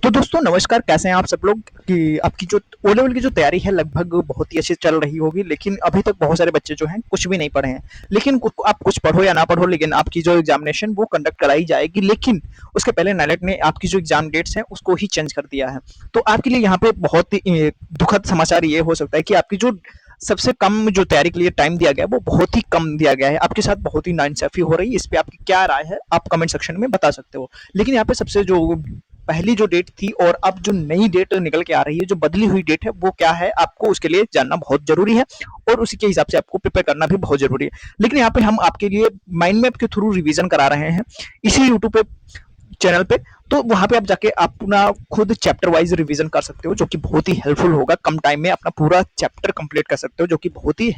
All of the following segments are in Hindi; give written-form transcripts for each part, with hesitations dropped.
तो दोस्तों नमस्कार, कैसे हैं आप सब लोग? कि आपकी जो ओ लेवल की जो तैयारी है लगभग बहुत ही अच्छी चल रही होगी, लेकिन अभी तक बहुत सारे बच्चे जो हैं कुछ भी नहीं पढ़े हैं। लेकिन आप कुछ पढ़ो या ना पढ़ो, लेकिन आपकी जो एग्जामिनेशन वो कंडक्ट कराई जाएगी। लेकिन उसके पहले नाइलेट ने आपकी जो एग्जाम डेट्स हैं उसको ही चेंज कर दिया है। तो आपके लिए यहाँ पे बहुत ही दुखद समाचार ये हो सकता है कि आपकी जो सबसे कम जो तैयारी के लिए टाइम दिया गया है वो बहुत ही कम दिया गया है। आपके साथ बहुत ही नाइंसाफी हो रही है। इस पे आपकी क्या राय है, आप कमेंट सेक्शन में बता सकते हो। लेकिन यहाँ पे सबसे जो पहली जो डेट थी और अब जो नई डेट निकल के आ रही है, जो बदली हुई डेट है, वो क्या है, आपको उसके लिए जानना बहुत ज़रूरी है और उसी के हिसाब से आपको प्रिपेयर करना भी बहुत ज़रूरी है। लेकिन यहाँ पे हम आपके लिए माइंड मैप के थ्रू रिवीजन करा रहे हैं, इसी यूट्यूब पे चैनल पे। तो वहाँ पे आप जाके अपना खुद चैप्टर वाइज रिवीजन कर सकते हो, जो कि बहुत ही हेल्पफुल होगा। कम टाइम में अपना पूरा चैप्टर कंप्लीट कर सकते हो, जो कि बहुत ही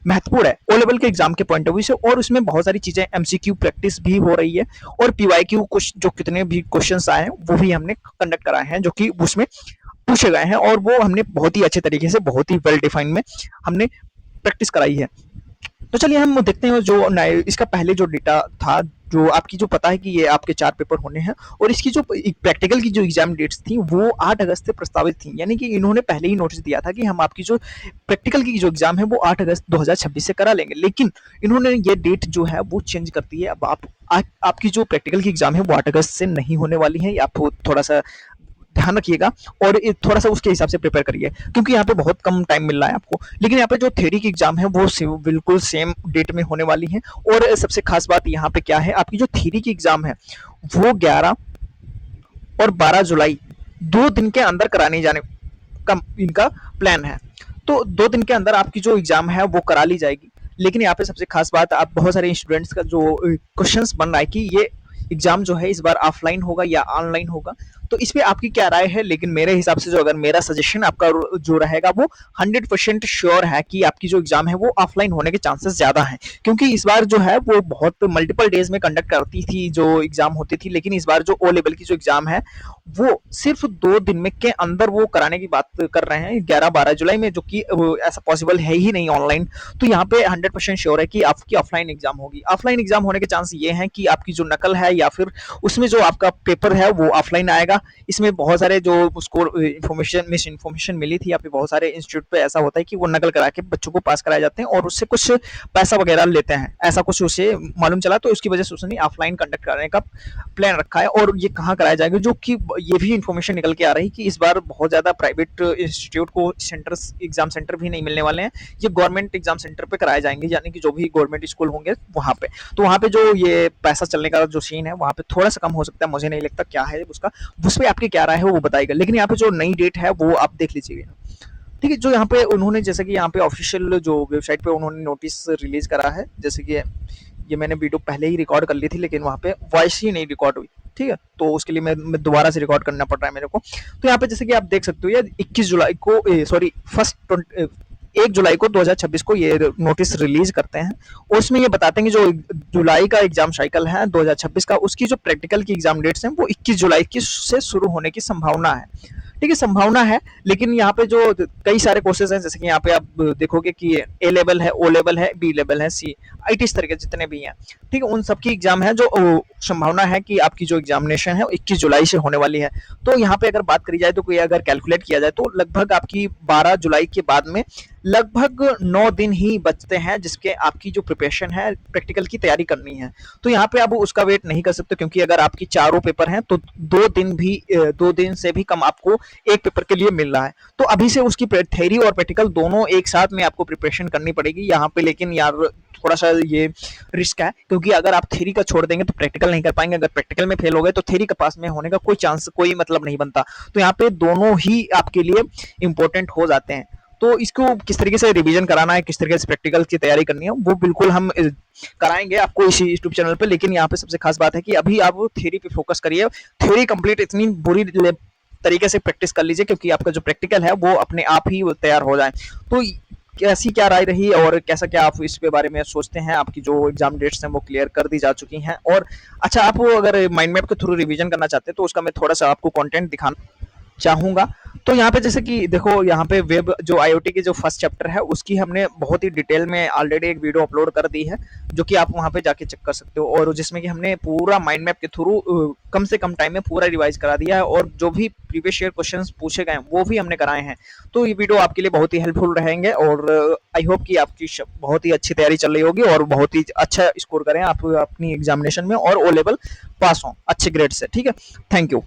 महत्वपूर्ण है ओ लेवल के एग्जाम के पॉइंट ऑफ व्यू से। और उसमें बहुत सारी चीजें एमसीक्यू प्रैक्टिस भी हो रही है और पीवाईक्यू कुछ जो कितने भी क्वेश्चंस आए हैं वो भी हमने कंडक्ट कराए हैं, जो कि उसमें पूछे गए हैं और वो हमने बहुत ही अच्छे तरीके से, बहुत ही वेल डिफाइंड में हमने प्रैक्टिस कराई है। तो चलिए हम देखते हैं जो इसका पहले जो डेटा था, जो आपकी जो पता है कि ये आपके 4 पेपर होने हैं और इसकी जो प्रैक्टिकल की जो एग्जाम डेट्स थी वो 8 अगस्त से प्रस्तावित थी। यानी कि इन्होंने पहले ही नोटिस दिया था कि हम आपकी जो प्रैक्टिकल की जो एग्जाम है वो 8 अगस्त 2026 से करा लेंगे। लेकिन इन्होंने ये डेट जो है वो चेंज कर दी है। अब आपकी जो प्रैक्टिकल की एग्जाम है वो 8 अगस्त से नहीं होने वाली है। आप थोड़ा सा ध्यान रखिएगा और थोड़ा सा उसके हिसाब से प्रिपेयर करिए, क्योंकि यहाँ पे बहुत कम टाइम मिल रहा है आपको। लेकिन यहाँ पे जो थ्योरी की एग्जाम है वो बिल्कुल सेम डेट में होने वाली है। और सबसे खास बात यहाँ पे क्या है, आपकी जो थ्योरी की एग्जाम है वो 11 और 12 जुलाई 2 दिन के अंदर कराने जाने का इनका प्लान है। तो 2 दिन के अंदर आपकी जो एग्जाम है वो करा ली जाएगी। लेकिन यहाँ पे सबसे खास बात, आप बहुत सारे स्टूडेंट्स का जो क्वेश्चंस बन रहा है कि ये एग्जाम जो है इस बार ऑफलाइन होगा या ऑनलाइन होगा। तो इस पे आपकी क्या राय है? लेकिन मेरे हिसाब से, जो अगर मेरा सजेशन आपका जो रहेगा, वो 100% श्योर है कि आपकी जो एग्जाम है वो ऑफलाइन होने के चांसेस ज्यादा हैं। क्योंकि इस बार जो है वो बहुत मल्टीपल डेज में कंडक्ट करती थी जो एग्जाम होती थी, लेकिन इस बार जो ओ लेवल की जो एग्जाम है वो सिर्फ 2 दिन में के अंदर वो कराने की बात कर रहे हैं, 11-12 जुलाई में, जो कि ऐसा पॉसिबल है ही नहीं ऑनलाइन। तो यहाँ पे 100% श्योर है कि आपकी ऑफलाइन एग्जाम होगी। ऑफलाइन एग्जाम होने के चांस ये हैं कि आपकी जो नकल है या फिर उसमें जो आपका पेपर है वो ऑफलाइन आएगा। इसमें बहुत सारे जो उसको इन्फॉर्मेशन मिस इन्फॉर्मेशन मिली थी, या फिर बहुत सारे इंस्टीट्यूट पे ऐसा होता है कि वो नकल करा के बच्चों को पास कराए जाते हैं और उससे कुछ पैसा वगैरह लेते हैं, ऐसा कुछ उसे मालूम चला। तो उसकी वजह से उसने ऑफलाइन कंडक्ट कराने का प्लान रखा है। और ये कहाँ कराया जाएगा, जो कि ये भी इन्फॉर्मेशन निकल के आ रही है कि इस बार बहुत ज़्यादा प्राइवेट इंस्टीट्यूट को सेंटर्स, एग्जाम सेंटर भी नहीं मिलने वाले हैं। ये गवर्नमेंट एग्जाम सेंटर पे कराए जाएंगे, यानी कि जो भी गवर्नमेंट स्कूल होंगे वहाँ पे। तो वहाँ पे जो ये पैसा चलने का जो सीन है वहाँ पे थोड़ा सा कम हो सकता है, मुझे नहीं लगता क्या है उसका। उस पर आपकी क्या राय है वो बताएगा। लेकिन यहाँ पे जो नई डेट है वो आप देख लीजिएगा, ठीक है। जो यहाँ पे उन्होंने, जैसे कि यहाँ पे ऑफिशियल जो वेबसाइट पे उन्होंने नोटिस रिलीज करा है, जैसे कि ये मैंने वीडियो पहले ही रिकॉर्ड कर ली थी, लेकिन वहाँ पे वॉइस ही नहीं रिकॉर्ड हुई, ठीक है। तो उसके लिए मैं दोबारा से रिकॉर्ड करना पड़ रहा है मेरे को। तो यहाँ पे जैसे कि आप देख सकते हो, ये 21 जुलाई को, सॉरी, फर्स्ट 1 जुलाई को 2026 को ये नोटिस रिलीज करते हैं। और उसमें ये बताते हैं कि जो जुलाई का एग्जाम साइकिल है 2026 का, उसकी जो प्रैक्टिकल की एग्जाम डेट्स हैं वो 21 जुलाई की से शुरू होने की संभावना है। ठीक है, संभावना है। लेकिन यहाँ पे जो कई सारे कोर्सेज हैं, जैसे कि यहाँ पे आप देखोगे कि ए लेवल है, ओ लेवल है, बी लेवल है, सी आई टी, इस तरह के जितने भी हैं, ठीक है, उन सबकी एग्जाम है जो संभावना है कि आपकी जो एग्जामिनेशन है 21 जुलाई से होने वाली है। तो यहाँ पे अगर बात करी जाए, तो कोई अगर कैलकुलेट किया जाए तो लगभग आपकी 12 जुलाई के बाद में लगभग 9 दिन ही बचते हैं, जिसके आपकी जो प्रिपरेशन है प्रैक्टिकल की तैयारी करनी है। तो यहाँ पे आप उसका वेट नहीं कर सकते, क्योंकि अगर आपकी चारों पेपर हैं तो 2 दिन भी, 2 दिन से भी कम आपको एक पेपर के लिए मिल रहा है। तो अभी से उसकी थ्योरी और प्रैक्टिकल दोनों एक साथ में आपको प्रिपरेशन करनी पड़ेगी यहाँ पे। लेकिन यार थोड़ा सा ये रिस्क है, क्योंकि अगर आप थ्योरी का छोड़ देंगे तो प्रैक्टिकल नहीं कर पाएंगे। अगर प्रैक्टिकल में फेल हो गए तो थ्योरी का पास में होने का कोई चांस, कोई मतलब नहीं बनता। तो यहाँ पे दोनों ही आपके लिए इंपॉर्टेंट हो जाते हैं। तो इसको किस तरीके से रिवीजन कराना है, किस तरीके से प्रैक्टिकल की तैयारी करनी है, वो बिल्कुल हम कराएंगे आपको इसी यूट्यूब चैनल पे। लेकिन यहाँ पे सबसे खास बात है कि अभी आप थ्योरी पे फोकस करिए। थ्योरी कंप्लीट इतनी बुरी तरीके से प्रैक्टिस कर लीजिए, क्योंकि आपका जो प्रैक्टिकल है वो अपने आप ही तैयार हो जाए। तो कैसी क्या राय रही और कैसा क्या आप इस पे बारे में सोचते हैं? आपकी जो एग्जाम डेट्स हैं वो क्लियर कर दी जा चुकी हैं। और अच्छा, आप अगर माइंड मैप के थ्रू रिवीजन करना चाहते हैं तो उसका मैं थोड़ा सा आपको कंटेंट दिखाना चाहूँगा। तो यहाँ पे जैसे कि देखो, यहाँ पे वेब जो आईओटी के जो फर्स्ट चैप्टर है उसकी हमने बहुत ही डिटेल में ऑलरेडी एक वीडियो अपलोड कर दी है, जो कि आप वहाँ पे जाके चेक कर सकते हो, और जिसमें कि हमने पूरा माइंड मैप के थ्रू कम से कम टाइम में पूरा रिवाइज करा दिया है, और जो भी प्रीवियस ईयर क्वेश्चंस पूछे गए हैं वो भी हमने कराए हैं। तो ये वीडियो आपके लिए बहुत ही हेल्पफुल रहेंगे, और आई होप कि आपकी बहुत ही अच्छी तैयारी चल रही होगी और बहुत ही अच्छा स्कोर करें आप अपनी एग्जामिनेशन में, और ओ लेवल पास हों अच्छे ग्रेड से। ठीक है, थैंक यू।